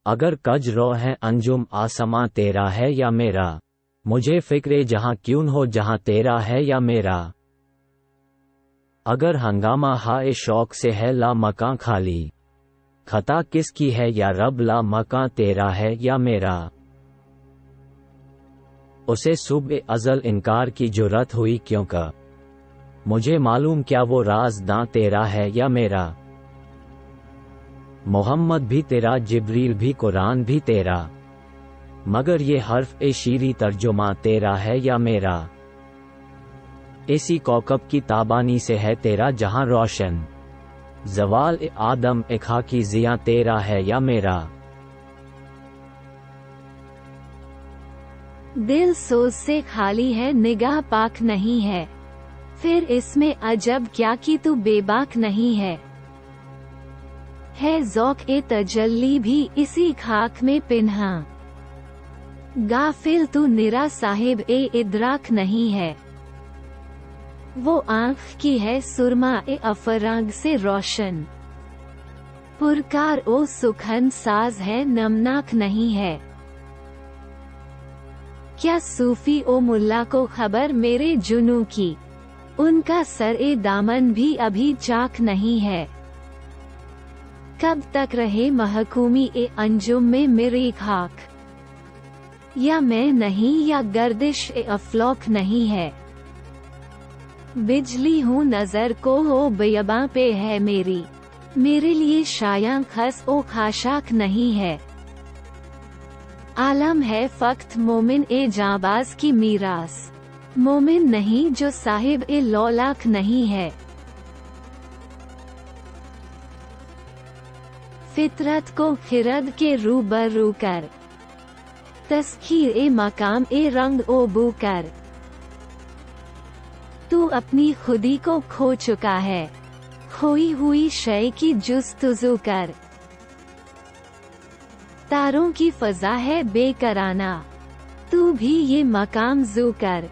अगर कज रो है अंजुम आसमां तेरा है या मेरा, मुझे फिक्रे जहां क्यों हो जहां तेरा है या मेरा। अगर हंगामा हाए शौक से है ला मकां खाली, खता किसकी है या रब ला मकां तेरा है या मेरा। उसे सुबह अजल इनकार की जुर्रत हुई क्योंकि मुझे मालूम क्या वो राज दां तेरा है या मेरा। मोहम्मद भी तेरा, जिब्रील भी, कुरान भी तेरा, मगर ये हर्फ ए शीरी तर्जुमा तेरा है या मेरा। इसी कौकब की ताबानी से है तेरा जहां रोशन, जवाल ए आदम ए खाकी जिया तेरा है या मेरा। दिल सोच से खाली है, निगाह पाक नहीं है, फिर इसमें अजब क्या कि तू बेबाक नहीं है। ज़ौक ए तजल्ली भी इसी खाक में पिन्हा, गाफिल तू निरा साहिब ए इदराक नहीं है। वो आँख की है सुरमा ए अफराग से रोशन, पुरकार ओ सुखन साज है नमनाक नहीं है। क्या सूफी ओ मुल्ला को खबर मेरे जुनू की, उनका सर ए दामन भी अभी चाक नहीं है। कब तक रहे महकूमी ए अंजुम में मेरी खाक, या मैं नहीं या गर्दिश ए अफलोक नहीं है। बिजली हूँ नजर को हो बेयबां पे है मेरी, मेरे लिए शायां खस ओ खाशाक नहीं है। आलम है फक्त मोमिन ए जाबाज की मीरास, मोमिन नहीं जो साहिब ए लौलाक नहीं है। फितरत को खिरद के रूबरू कर, तस्खीर ए मकाम ए रंग ओ बू कर। तू अपनी खुदी को खो चुका है, खोई हुई शय की जुस्तुजू कर। तारों की फजा है बेकराना, तू भी ये मकाम जू कर।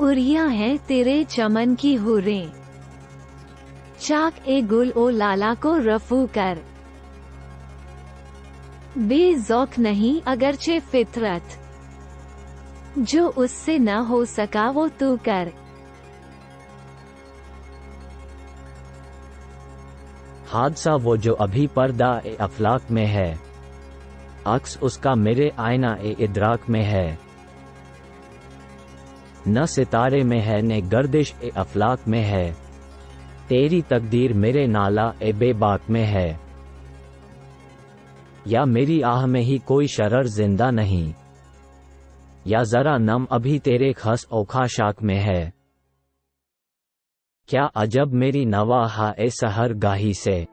उरिया है तेरे चमन की हुरें, चाक ए गुल ओ लाला को रफू कर। बेज़ौक नहीं अगरचे फितरत, जो उससे न हो सका वो तू कर। हादसा वो जो अभी पर्दा ए अफलाक में है, अक्स उसका मेरे आईना ए इदराक में है। न सितारे में है न गर्दिश ए अफलाक में है, तेरी तकदीर मेरे नाला ए बेबाक में है। या मेरी आह में ही कोई शरर जिंदा नहीं, या जरा नम अभी तेरे खस ओ खाशाक में है। क्या अजब मेरी नवाहा ए सहर गाही से,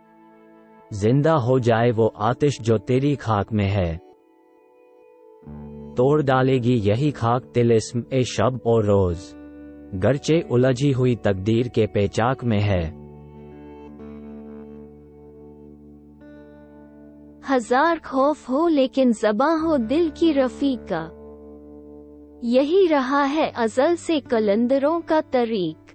जिंदा हो जाए वो आतिश जो तेरी खाक में है। तोड़ डालेगी यही खाक तिलिस्म ए शब और रोज, गरचे उलझी हुई तकदीर के पेचाक में है। हजार खौफ हो लेकिन ज़बां हो दिल की रफीका, यही रहा है अज़ल से कलंदरों का तरीक।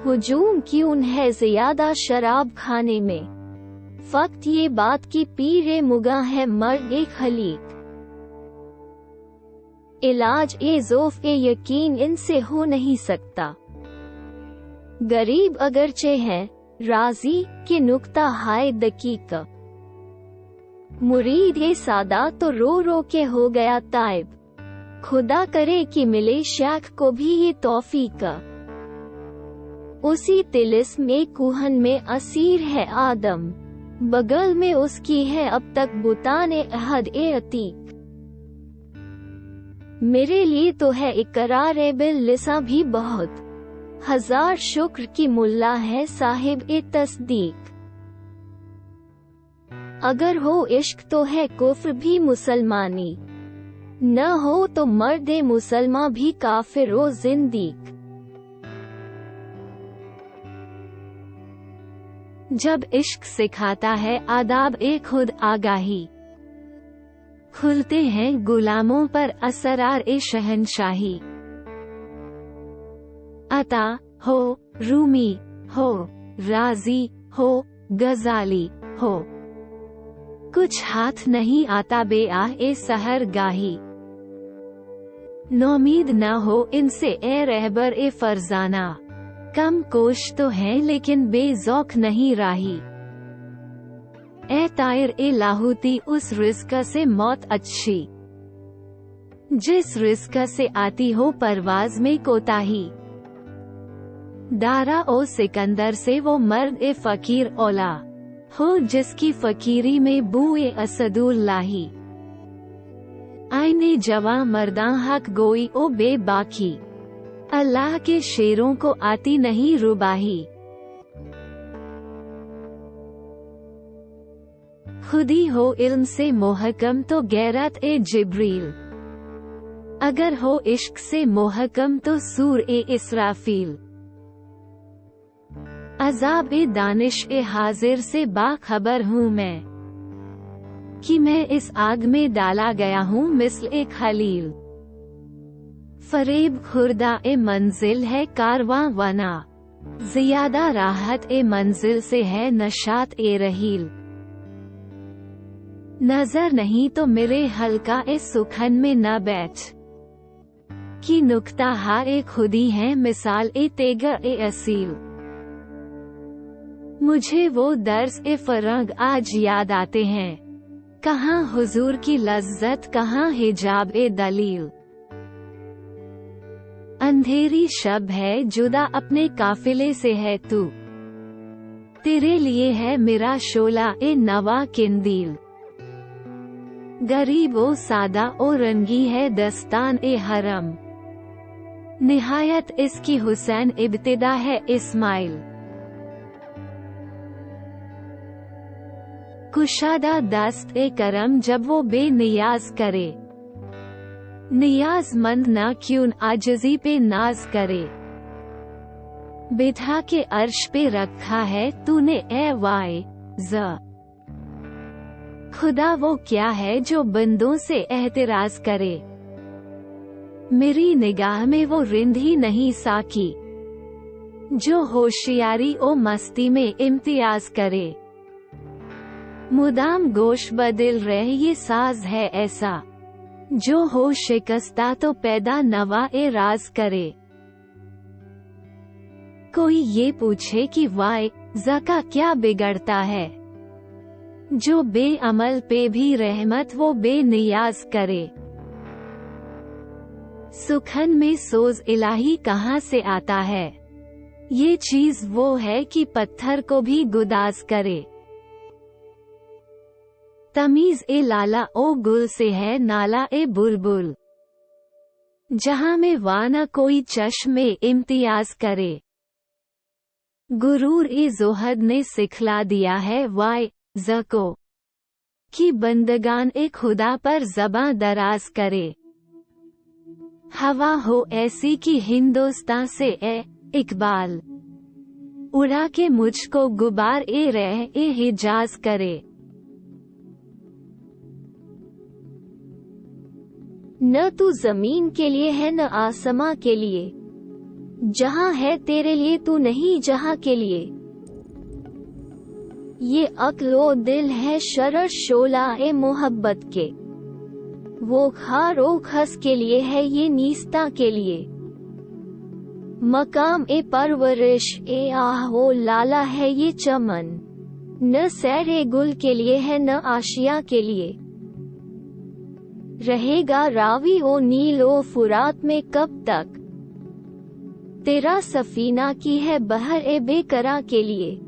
हुजूम क्यों है ज़ियादा शराब खाने में, फक्त ये बात की पीरे मुगा है मर्ग ए खलीक। इलाज ए ज़ौफ़ ए यकीन इनसे हो नहीं सकता, गरीब अगरचे हैं राजी के नुक्ता हाय दकीका। मुरीद ए सादा तो रो रो के हो गया ताइब, खुदा करे कि मिले शेख को भी ये तौफीक। उसी तिलिस्म में कुहन में असीर है आदम, बगल में उसकी है अब तक बुताने अहद ए अतीक। मेरे लिए तो है इकरार ए बिल लिसा भी बहुत, हजार शुक्र की मुल्ला है साहिब ए तस्दीक। अगर हो इश्क तो है कुफ्र भी मुसलमानी, न हो तो मर्दे मुसलमान भी काफिर ओ जिंदीक। जब इश्क सिखाता है आदाब ए खुद आगाही, खुलते हैं गुलामों पर असरार ए शहनशाही। अता हो रूमी हो, राजी हो, गजाली हो, कुछ हाथ नहीं आता बे आह ए सहर गाही। नौमीद न हो इनसे ए रहबर ए फरजाना, कम कोश तो है लेकिन बेजौक नहीं राही। ए तायर ए लाहूती उस रिस्क से मौत अच्छी, जिस रिस्क से आती हो परवाज में कोताही। दारा ओ सिकंदर से वो मर्द ए फकीर औला हो, जिसकी फकीरी में बू ए असदुल्लाही। आईने जवा मर्दा हक गोई ओ बेबाकी, अल्लाह के शेरों को आती नहीं रुबाही। खुदी हो इल्म से मोहकम तो गैरत ए जिब्रील, अगर हो इश्क से मोहकम तो सूर ए इसराफील। अजाब ए दानिश ए हाजिर से बाखबर हूँ मैं, कि मैं इस आग में डाला गया हूँ मिस्ल ए खलील। फरेब खुर्दा ए मंजिल है कारवां वना, ज़ियादा राहत ए मंजिल से है नशात ए रहील। नजर नहीं तो मेरे हल्का ए सुखन में न बैठ, कि नुक्ता हा ए खुदी है मिसाल ए तेगा ए असील। मुझे वो दर्स ए फरंग आज याद आते हैं, कहाँ हुजूर की लज्जत कहाँ हिजाब ए दलील। अंधेरी शब है जुदा अपने काफिले से है तू, तेरे लिए है मेरा शोला ए नवा किंदील। गरीब ओ सादा ओ रंगी है दस्तान ए हरम, निहायत इसकी हुसैन इब्तिदा है इस्माइल। कुशादा दस्त ए करम जब वो बेनियाज करे, नियाजमंद ना क्यों आजिज़ी पे नाज करे। बिठा के अर्श पे रखा है तूने ए वाए ज़, खुदा वो क्या है जो बंदों से एहतिराज करे। मेरी निगाह में वो रिंद ही नहीं साकी, जो होशियारी ओ मस्ती में इम्तियाज करे। मुदाम गोश बदिल रह ये साज है ऐसा, जो हो शिकस्ता तो पैदा नवा ए राज करे। कोई ये पूछे कि वाए ज़का क्या बिगड़ता है, जो बेअमल पे भी रहमत वो बेनियाज करे। सुखन में सोज इलाही कहाँ से आता है, ये चीज वो है कि पत्थर को भी गुदाज करे। तमीज ए लाला ओ गुल से है नाला ए बुलबुल, जहाँ में वाना कोई चश्मे इम्तियाज करे। गुरूर ए जोहद ने सिखला दिया है वाए ज़को, कि बंदगान ए खुदा पर ज़बां दराज करे। हवा हो ऐसी कि हिंदुस्तान से ए इकबाल, उड़ा के मुझको गुबार ए रह ए हिजाज करे। न तू जमीन के लिए है न आसमां के लिए, जहां है तेरे लिए तू नहीं जहां के लिए। ये अक्लो दिल है शरर शोला ए मोहब्बत के, वो खारो खस के लिए है ये नीस्ता के लिए। मकाम ए परवरिश ए आहो लाला है ये चमन, न सैरे गुल के लिए है न आशिया के लिए। रहेगा रावी ओ नील ओ फुरात में कब तक, तेरा सफीना की है बहर ए बेकरा के लिए।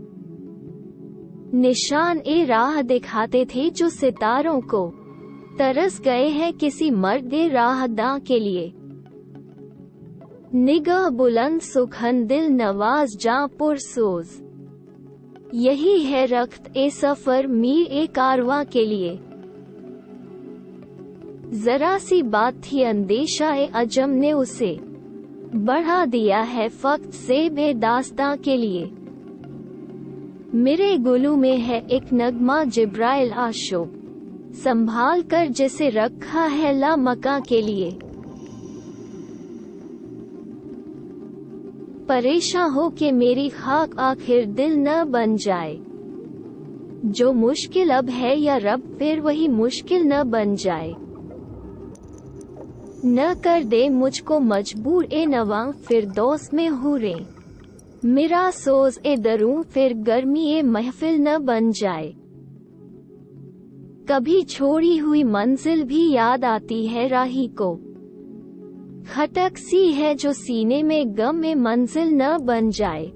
निशान ए राह दिखाते थे जो सितारों को, तरस गए हैं किसी मर्द ए राहदा के लिए। निगाह बुलंद सुखन दिल नवाज जा पुरसोज, यही है रख्त ए सफर मीर ए कारवां के लिए। जरा सी बात थी अंदेशा ए अजम ने उसे बढ़ा दिया है फक्त से बेदास्तां के लिए। मेरे गुलू में है एक नगमा जिब्राइल आशुक, संभाल कर जिसे रखा है ला मका के लिए। परेशान हो के मेरी खाक आखिर दिल न बन जाए, जो मुश्किल अब है या रब फिर वही मुश्किल न बन जाए। न कर दे मुझको मजबूर ए नवा फिर दोस्त में हूरे, मेरा सोज ए दरूं फिर गर्मी ए महफिल न बन जाए। कभी छोड़ी हुई मंजिल भी याद आती है राही को, खटक सी है जो सीने में गम में मंजिल न बन जाए।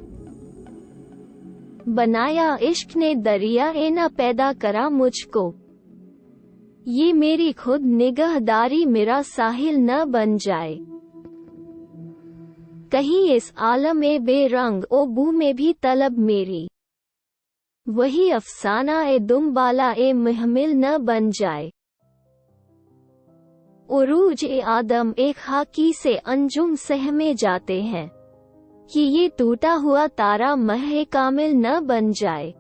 बनाया इश्क ने दरिया ए न पैदा करा मुझको, ये मेरी खुद निगहदारी मेरा साहिल न बन जाए। कहीं इस आलम ए बेरंग ओ बू में भी तलब मेरी, वही अफसाना ए दुम्बाला ए महमिल न बन जाए। उरूज ए आदम ए खाकी से अंजुम सहमे जाते हैं, कि ये टूटा हुआ तारा मह कामिल न बन जाए।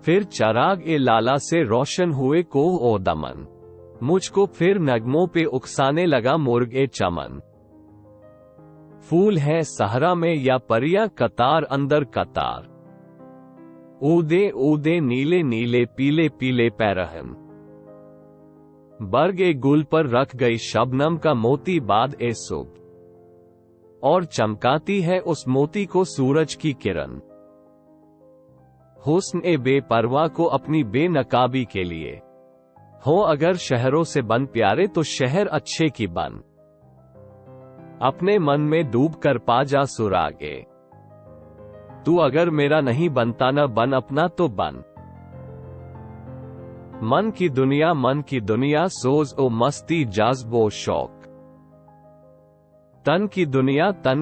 फिर चराग ए लाला से रोशन हुए कोह ओ दमन, मुझको फिर नगमों पे उकसाने लगा मुर्ग ए चमन। फूल है सहरा में या परियां कतार अंदर कतार, ऊदे ऊदे नीले नीले पीले पीले पैरहन। बर्ग ए गुल पर रख गई शबनम का मोती बाद ए सुबह, और चमकाती है उस मोती को सूरज की किरण। हुस्न ए बेपरवाह को अपनी बेनकाबी के लिए, हो अगर शहरों से बन प्यारे तो शहर अच्छे की बन। अपने मन में डूब कर पा जा सुरागे, तू अगर मेरा नहीं बनता न बन अपना तो बन। मन की दुनिया सोज ओ मस्ती जज्ब ओ शौक, तन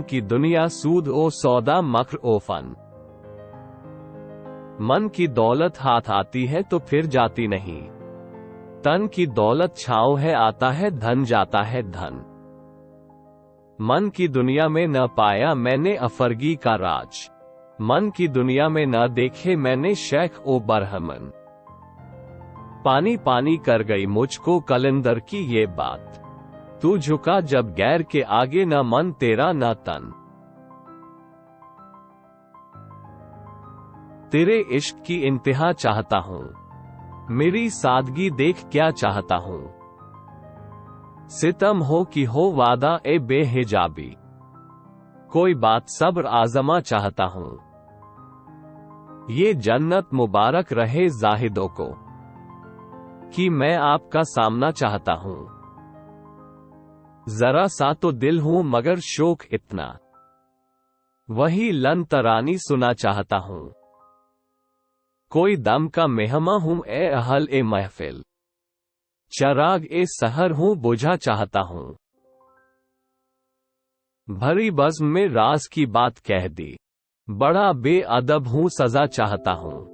की दुनिया सूद ओ सौदा मक्र ओ फन। मन की दौलत हाथ आती है तो फिर जाती नहीं, तन की दौलत छाँव है आता है धन जाता है धन। मन की दुनिया में न पाया मैंने अफरगी का राज, मन की दुनिया में न देखे मैंने शेख ओ बरहमन। पानी पानी कर गई मुझको कलंदर की ये बात, तू झुका जब गैर के आगे न मन तेरा न तन। तेरे इश्क की इंतहा चाहता हूँ, मेरी सादगी देख क्या चाहता हूँ। सितम हो कि हो वादा ए बेहिजाबी, कोई बात सब्र आजमा चाहता हूँ। ये जन्नत मुबारक रहे जाहिदों को, कि मैं आपका सामना चाहता हूँ। जरा सा तो दिल हूँ मगर शोक इतना, वही लन तरानी सुना चाहता हूँ। कोई दम का मेहमा हूँ ए अहल ए महफिल, चराग ए सहर हूँ बुझा चाहता हूँ। भरी बज़्म में राज की बात कह दी, बड़ा बेअदब हूँ सजा चाहता हूँ।